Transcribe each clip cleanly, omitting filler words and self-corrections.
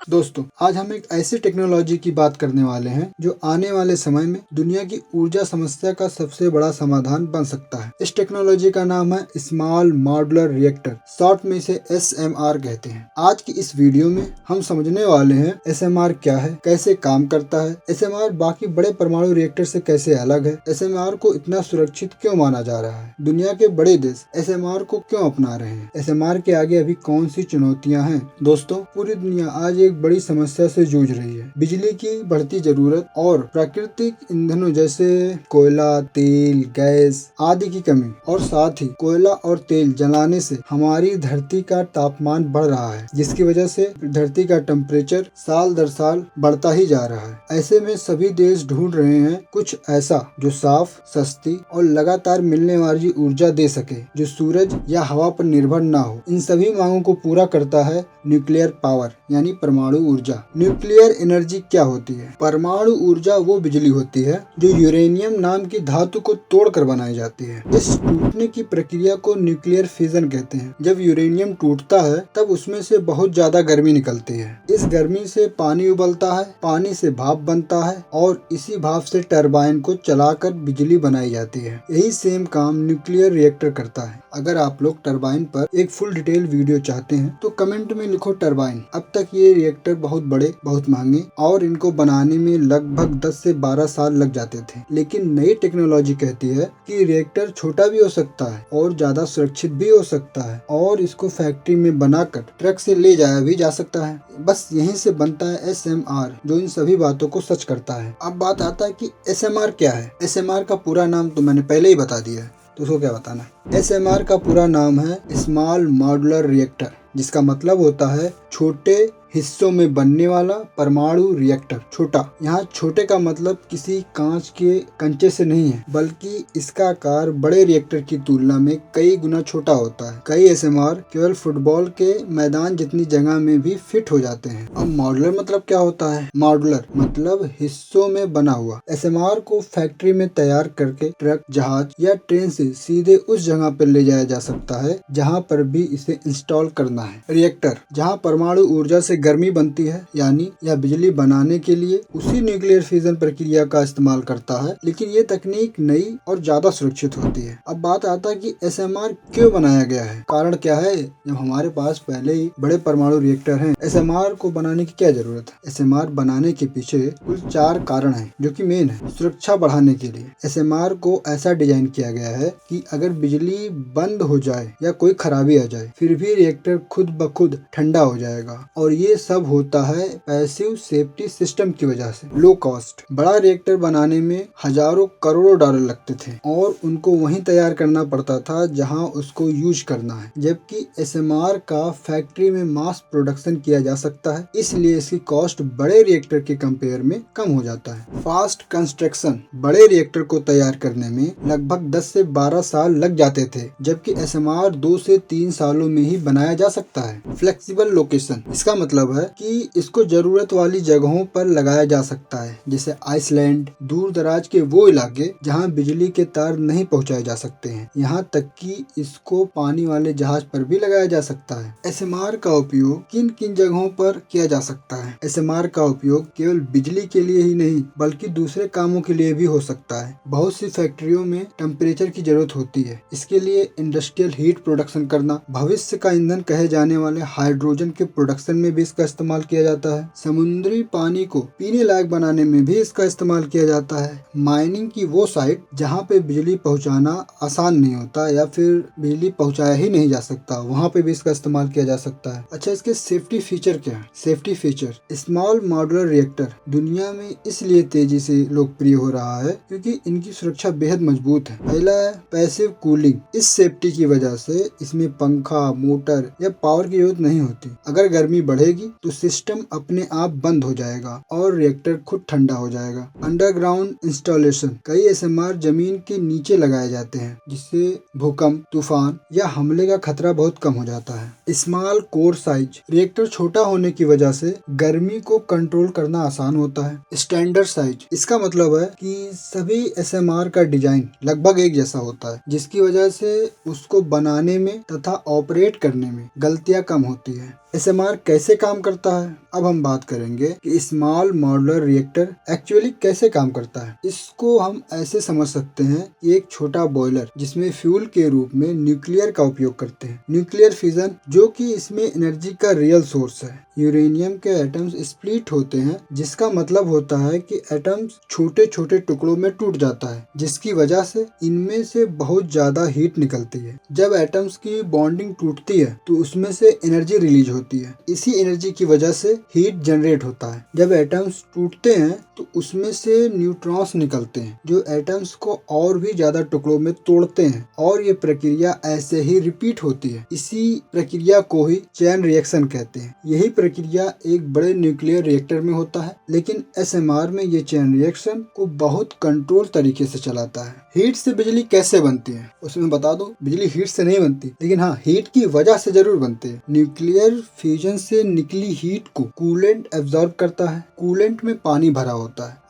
दोस्तों, आज हम एक ऐसी टेक्नोलॉजी की बात करने वाले हैं जो आने वाले समय में दुनिया की ऊर्जा समस्या का सबसे बड़ा समाधान बन सकता है। इस टेक्नोलॉजी का नाम है स्मॉल मॉड्यूलर रिएक्टर, शॉर्ट में इसे SMR कहते हैं। आज की इस वीडियो में हम समझने वाले हैं SMR क्या है, कैसे काम करता है, SMR बाकी बड़े परमाणु रिएक्टर से कैसे अलग है, SMR को इतना सुरक्षित क्यों माना जा रहा है, दुनिया के बड़े देश SMR को क्यों अपना रहे हैं, SMR के आगे अभी कौन सी चुनौतियां हैं। दोस्तों, पूरी दुनिया आज एक बड़ी समस्या से जूझ रही है। बिजली की बढ़ती जरूरत और प्राकृतिक ईंधनों जैसे कोयला, तेल, गैस आदि की कमी, और साथ ही कोयला और तेल जलाने से हमारी धरती का तापमान बढ़ रहा है, जिसकी वजह से धरती का टेम्परेचर साल दर साल बढ़ता ही जा रहा है। ऐसे में सभी देश ढूंढ रहे हैं कुछ ऐसा जो साफ, सस्ती और लगातार मिलने वाली ऊर्जा दे सके, जो सूरज या हवा पर निर्भर ना हो। इन सभी मांगों को पूरा करता है न्यूक्लियर पावर यानी परमाणु ऊर्जा। न्यूक्लियर एनर्जी क्या होती है? परमाणु ऊर्जा वो बिजली होती है जो यूरेनियम नाम की धातु को तोड़कर बनाई जाती है। इस टूटने की प्रक्रिया को न्यूक्लियर फिजन कहते हैं। जब यूरेनियम टूटता है तब उसमें से बहुत ज्यादा गर्मी निकलती है। इस गर्मी से पानी उबलता है, पानी से भाप बनता है और इसी भाप से टरबाइन को चलाकर बिजली बनाई जाती है। यही सेम काम न्यूक्लियर रिएक्टर करता है। अगर आप लोग टरबाइन पर एक फुल डिटेल वीडियो चाहते हैं तो कमेंट में लिखो टरबाइन। अब तक ये रिएक्टर बहुत बड़े, बहुत महंगे और इनको बनाने में लगभग 10 से 12 साल लग जाते थे। लेकिन नई टेक्नोलॉजी कहती है कि रिएक्टर छोटा भी हो सकता है और ज्यादा सुरक्षित भी हो सकता है और इसको फैक्ट्री में बनाकर ट्रक से ले जाया भी जा सकता है। बस यहीं से बनता है SMR, जो इन सभी बातों को सच करता है। अब बात आता है कि SMR क्या है। SMR का पूरा नाम तो मैंने पहले ही बता दिया है, तो उसको क्या बताना। SMR का पूरा नाम है स्मॉल मॉड्यूलर रिएक्टर, जिसका मतलब होता है छोटे हिस्सों में बनने वाला परमाणु रिएक्टर। छोटा, यहाँ छोटे का मतलब किसी कांच के कंचे से नहीं है, बल्कि इसका आकार बड़े रिएक्टर की तुलना में कई गुना छोटा होता है। कई SMR केवल फुटबॉल के मैदान जितनी जगह में भी फिट हो जाते हैं। अब मॉड्यूलर मतलब क्या होता है? मॉड्यूलर मतलब हिस्सों में बना हुआ। SMR को फैक्ट्री में तैयार करके ट्रक, जहाज या ट्रेन से सीधे उस जगह पर ले जाया जा सकता है जहाँ पर भी इसे इंस्टॉल करना है। रिएक्टर जहाँ परमाणु ऊर्जा से गर्मी बनती है, यानी यह बिजली बनाने के लिए उसी न्यूक्लियर फिजन प्रक्रिया का इस्तेमाल करता है, लेकिन ये तकनीक नई और ज्यादा सुरक्षित होती है। अब बात आता है कि SMR क्यों बनाया गया है, कारण क्या है। जब हमारे पास पहले ही बड़े परमाणु रिएक्टर हैं, SMR को बनाने की क्या जरूरत है? SMR बनाने के पीछे कुल 4 कारण हैं, जो कि मेन है। सुरक्षा बढ़ाने के लिए SMR को ऐसा डिजाइन किया गया है कि अगर बिजली बंद हो जाए या कोई खराबी आ जाए, फिर भी रिएक्टर खुद ब खुद ठंडा हो जाएगा, और ये सब होता है पैसिव सेफ्टी सिस्टम की वजह से। लो कॉस्ट, बड़ा रिएक्टर बनाने में हजारों करोड़ों डॉलर लगते थे और उनको वहीं तैयार करना पड़ता था जहां उसको यूज करना है, जबकि SMR का फैक्ट्री में मास प्रोडक्शन किया जा सकता है, इसलिए इसकी कॉस्ट बड़े रिएक्टर के कंपेयर में कम हो जाता है। फास्ट कंस्ट्रक्शन, बड़े रिएक्टर को तैयार करने में लगभग 10 से 12 साल लग जाते थे, जबकि SMR 2 से 3 सालों में ही बनाया जा सकता है। फ्लेक्सिबल लोकेशन, इसका मतलब है कि इसको जरूरत वाली जगहों पर लगाया जा सकता है, जैसे आइसलैंड, दूर दराज के वो इलाके जहां बिजली के तार नहीं पहुंचाए जा सकते हैं। यहाँ तक कि इसको पानी वाले जहाज पर भी लगाया जा सकता है। SMR का उपयोग किन किन जगहों पर किया जा सकता है? SMR का उपयोग केवल बिजली के लिए ही नहीं, बल्कि दूसरे कामों के लिए भी हो सकता है। बहुत सी फैक्ट्रियों में टेम्परेचर की जरूरत होती है, इसके लिए इंडस्ट्रियल हीट प्रोडक्शन करना, भविष्य का ईंधन कहे जाने वाले हाइड्रोजन के प्रोडक्शन में भी इसका इस्तेमाल किया जाता है। समुद्री पानी को पीने लायक बनाने में भी इसका इस्तेमाल किया जाता है। माइनिंग की वो साइट जहाँ पे बिजली पहुँचाना आसान नहीं होता या फिर बिजली पहुँचाया ही नहीं जा सकता, वहाँ पे भी इसका इस्तेमाल किया जा सकता है। अच्छा, इसके सेफ्टी फीचर क्या है? Safety feature, small modular reactor दुनिया में इसलिए तेजी से लोकप्रिय हो रहा है क्योंकि इनकी सुरक्षा बेहद मजबूत है। पहला है पैसिव कूलिंग। इस सेफ्टी की वजह से इसमें पंखा, मोटर या पावर की जरूरत नहीं होती। अगर गर्मी बढ़ेगी लगेगी तो सिस्टम अपने आप बंद हो जाएगा और रिएक्टर खुद ठंडा हो जाएगा। अंडरग्राउंड इंस्टॉलेशन, कई एसएमआर जमीन के नीचे लगाए जाते हैं जिससे भूकंप, तूफान या हमले का खतरा बहुत कम हो जाता है। स्मॉल कोर साइज, रिएक्टर छोटा होने की वजह से गर्मी को कंट्रोल करना आसान होता है। स्टैंडर्ड साइज, इसका मतलब है कि सभी एसएमआर का डिजाइन लगभग एक जैसा होता है जिसकी वजह से उसको बनाने में तथा ऑपरेट करने में गलतियां कम होती है। एसएमआर कैसे काम करता है, अब हम बात करेंगे कि स्मॉल मॉड्यूलर रिएक्टर एक्चुअली कैसे काम करता है। इसको हम ऐसे समझ सकते हैं कि एक छोटा बॉयलर जिसमें फ्यूल के रूप में न्यूक्लियर का उपयोग करते हैं। न्यूक्लियर फिजन, जो कि इसमें एनर्जी का रियल सोर्स है। यूरेनियम के एटम्स स्प्लिट होते हैं जिसका मतलब होता है कि एटम्स छोटे छोटे टुकड़ों में टूट जाता है जिसकी वजह से इनमें से बहुत ज्यादा हीट निकलती है। जब एटम्स की बॉन्डिंग टूटती है तो उसमें से एनर्जी रिलीज होती है। इसी एनर्जी की वजह से हीट जनरेट होता है। जब एटम्स टूटते हैं तो उसमें से न्यूट्रॉन्स निकलते हैं जो एटम्स को और भी ज्यादा टुकड़ों में तोड़ते हैं और ये प्रक्रिया ऐसे ही रिपीट होती है। इसी प्रक्रिया को ही चेन रिएक्शन कहते हैं। यही प्रक्रिया एक बड़े न्यूक्लियर रिएक्टर में होता है, लेकिन एसएमआर में ये चेन रिएक्शन को बहुत कंट्रोल तरीके से चलाता है। हीट से बिजली कैसे बनती है, उसमें बता दो, बिजली हीट से नहीं बनती, लेकिन हाँ, हीट की वजह से जरूर बनती है। न्यूक्लियर फ्यूजन से निकली हीट को कूलेंट एब्जॉर्ब करता है। कूलेंट में पानी भरा होता है।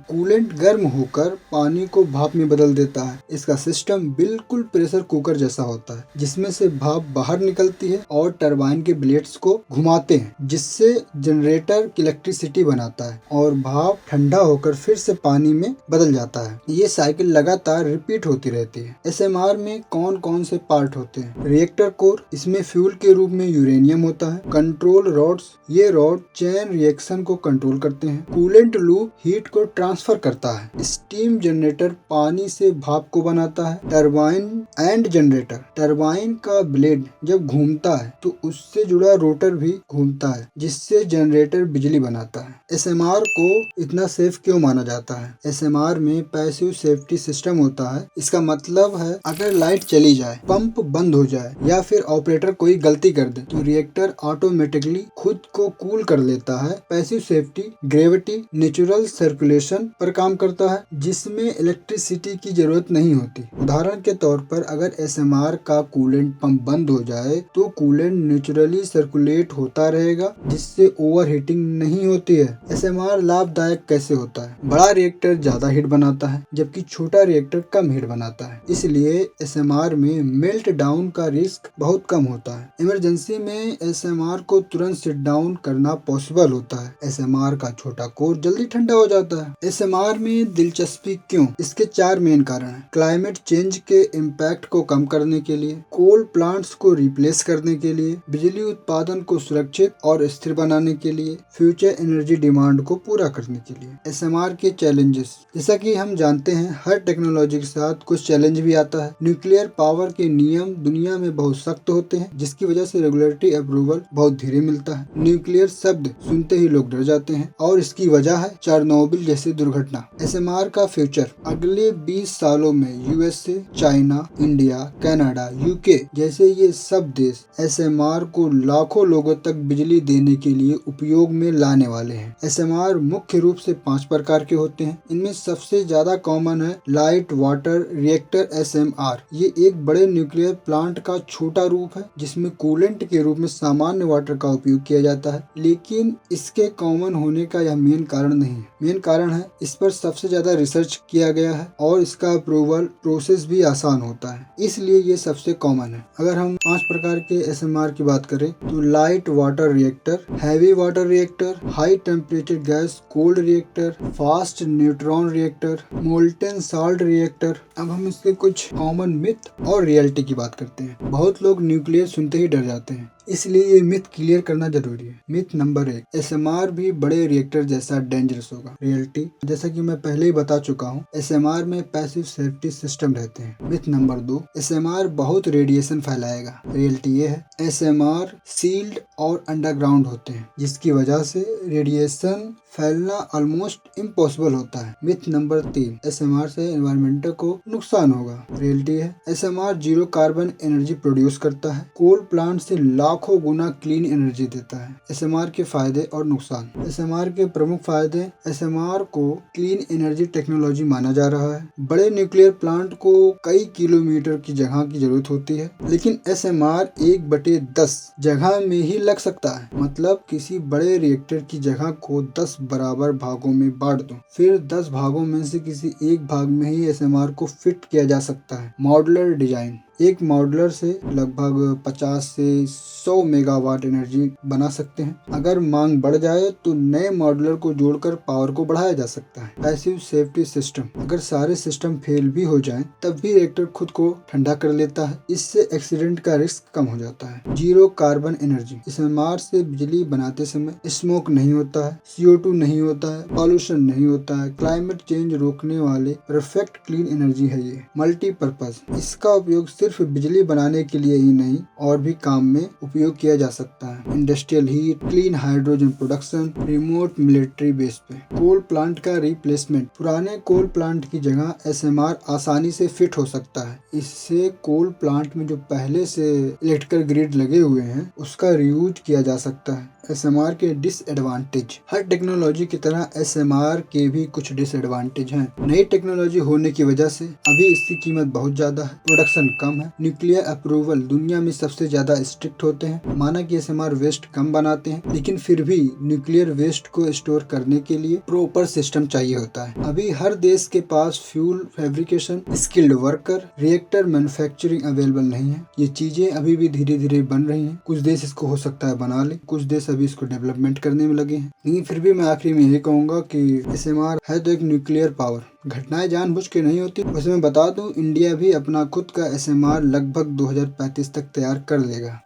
कूलेंट गर्म होकर पानी को भाप में बदल देता है। इसका सिस्टम बिल्कुल प्रेशर कुकर जैसा होता है जिसमें से भाप बाहर निकलती है और टरबाइन के ब्लेड्स को घुमाते हैं जिससे जनरेटर इलेक्ट्रिसिटी बनाता है और भाप ठंडा होकर फिर से पानी में बदल जाता है। ये साइकिल लगातार रिपीट होती रहती है। एसएमआर में कौन कौन से पार्ट होते हैं? रिएक्टर कोर, इसमें फ्यूल के रूप में यूरेनियम होता है। कंट्रोल रॉड्स, ये रॉड चेन रिएक्शन को कंट्रोल करते हैं। कूलेंट लूप हीट को ट्रांसफर करता है। स्टीम जनरेटर पानी से भाप को बनाता है। टरबाइन एंड जनरेटर, टरबाइन का ब्लेड जब घूमता है तो उससे जुड़ा रोटर भी घूमता है जिससे जनरेटर बिजली बनाता है। एसएमआर को इतना सेफ क्यों माना जाता है? एसएमआर में पैसिव सेफ्टी सिस्टम होता है। इसका मतलब है अगर लाइट चली जाए, पंप बंद हो जाए या फिर ऑपरेटर कोई गलती कर दे तो रिएक्टर ऑटोमेटिकली खुद को कूल कर लेता है। Passive safety gravity natural circulation पर काम करता है जिसमें इलेक्ट्रिसिटी की जरूरत नहीं होती। उदाहरण के तौर पर अगर एसएमआर का कूलेंट पंप बंद हो जाए तो कूलेंट नेचुरली सर्कुलेट होता रहेगा जिससे ओवरहीटिंग नहीं होती है। एसएमआर लाभदायक कैसे होता है? बड़ा रिएक्टर ज्यादा हीट बनाता है जबकि छोटा रिएक्टर कम हीट बनाता है, इसलिए एसएमआर में मेल्ट डाउन का रिस्क बहुत कम होता है। इमरजेंसी में एसएमआर को तुरंत शिट डाउन करना पॉसिबल होता है। एसएमआर का छोटा कोर जल्दी ठंडा हो जाता है। एसएमआर में दिलचस्पी क्यों? इसके 4 मेन कारण हैं। क्लाइमेट चेंज के इम्पैक्ट को कम करने के लिए, कोल प्लांट्स को रिप्लेस करने के लिए, बिजली उत्पादन को सुरक्षित और स्थिर बनाने के लिए, फ्यूचर एनर्जी डिमांड को पूरा करने के लिए। एसएमआर के चैलेंजेस, जैसा कि हम जानते हैं हर टेक्नोलॉजी के साथ कुछ चैलेंज भी आता है। न्यूक्लियर पावर के नियम दुनिया में बहुत सख्त होते हैं जिसकी वजह से रेगुलेटरी अप्रूवल बहुत धीरे मिलता है। न्यूक्लियर शब्द सुनते ही लोग डर जाते हैं और इसकी वजह है चेरनोबिल जैसी दुर्घटना। एसएमआर का फ्यूचर, अगले 20 सालों में USA, China, India, Canada, UK जैसे ये सब देश एसएमआर को लाखों लोगों तक बिजली देने के लिए उपयोग में लाने वाले हैं। एसएमआर मुख्य रूप से 5 प्रकार के होते हैं। इनमें सबसे ज्यादा कॉमन है लाइट वाटर रिएक्टर एसएमआर। ये एक बड़े न्यूक्लियर प्लांट का छोटा रूप है जिसमें कूलेंट के रूप में सामान्य वाटर का उपयोग किया जाता है, लेकिन इसके कॉमन होने का यह मेन कारण नहीं है। मेन कारण है इस पर सबसे ज्यादा रिसर्च किया गया है और इसका अप्रूवल प्रोसेस भी आसान होता है, इसलिए ये सबसे कॉमन है। अगर हम 5 प्रकार के एसएमआर की बात करें तो light water reactor, heavy water reactor, high temperature gas cold reactor, fast neutron reactor, molten salt reactor. अब हम इसके कुछ कॉमन मिथ और रियलिटी की बात करते हैं। बहुत लोग न्यूक्लियर सुनते ही डर जाते हैं, इसलिए ये मिथ क्लियर करना जरूरी है। मिथ नंबर 1, एसएमआर भी बड़े रिएक्टर जैसा डेंजरस होगा। रियलिटी, जैसा कि मैं पहले ही बता चुका हूँ, एसएमआर में पैसिव सेफ्टी सिस्टम रहते हैं। मिथ नंबर 2, एसएमआर बहुत रेडिएशन फैलाएगा। रियलिटी ये है एसएमआर सील्ड और अंडरग्राउंड होते हैं जिसकी वजह से रेडिएशन फैलना ऑलमोस्ट इम्पॉसिबल होता है। मिथ नंबर 3, एसएमआर से एनवायरमेंट को नुकसान होगा। रियलिटी है ASMR zero carbon energy produce करता है। कोल प्लांट से लाखों लाखों गुना क्लीन एनर्जी देता है। SMR के फायदे और नुकसान। SMR के प्रमुख फायदे। SMR को क्लीन एनर्जी टेक्नोलॉजी माना जा रहा है। बड़े न्यूक्लियर प्लांट को कई किलोमीटर की जगह की जरूरत होती है, लेकिन SMR 1/10 जगह में ही लग सकता है। मतलब किसी बड़े रिएक्टर की जगह को 10 बराबर भागों में बांट दो, फिर 10 भागों में से किसी एक भाग में ही SMR को फिट किया जा सकता है। Modular design. एक मॉड्यूलर से लगभग 50 से 100 मेगावाट एनर्जी बना सकते हैं। अगर मांग बढ़ जाए तो नए मॉड्यूलर को जोड़कर पावर को बढ़ाया जा सकता है। Passive safety system. अगर सारे सिस्टम फेल भी हो जाएं, तब भी रिएक्टर खुद को ठंडा कर लेता है। इससे एक्सीडेंट का रिस्क कम हो जाता है। Zero carbon energy. SMR से बिजली बनाते समय स्मोक नहीं होता है, CO2 नहीं होता है, पॉल्यूशन नहीं होता है। क्लाइमेट चेंज रोकने वाले परफेक्ट क्लीन एनर्जी है ये। मल्टीपर्पज। इसका उपयोग सिर्फ बिजली बनाने के लिए ही नहीं और भी काम में उपयोग किया जा सकता है। Industrial heat, clean hydrogen production, remote military base पे। कोल प्लांट का रिप्लेसमेंट। पुराने कोल प्लांट की जगह SMR आसानी से फिट हो सकता है। इससे कोल प्लांट में जो पहले से इलेक्ट्रिकल ग्रिड लगे हुए हैं उसका रीयूज किया जा सकता है। SMR के डिसएडवांटेज। हर टेक्नोलॉजी की तरह SMR के भी कुछ डिसएडवांटेज हैं। नई टेक्नोलॉजी होने की वजह से अभी इसकी कीमत बहुत ज्यादा है, प्रोडक्शन कम है। न्यूक्लियर अप्रूवल दुनिया में सबसे ज्यादा स्ट्रिक्ट होते हैं। माना कि SMR वेस्ट कम बनाते हैं, लेकिन फिर भी न्यूक्लियर वेस्ट को स्टोर करने के लिए प्रॉपर सिस्टम चाहिए होता है। अभी हर देश के पास fuel fabrication, skilled worker, reactor manufacturing available नहीं है। ये चीजें अभी भी धीरे धीरे बन रही हैं। कुछ देश इसको हो सकता है बना ले, कुछ देश अभी इसको डेवलपमेंट करने में लगे हैं। लेकिन फिर भी मैं आखिरी में यही कहूंगा कि SMR है तो एक न्यूक्लियर पावर। घटनाएं जानबूझ के नहीं होती। वैसे मैं बता दूं, इंडिया भी अपना खुद का SMR लगभग 2035 तक तैयार कर लेगा।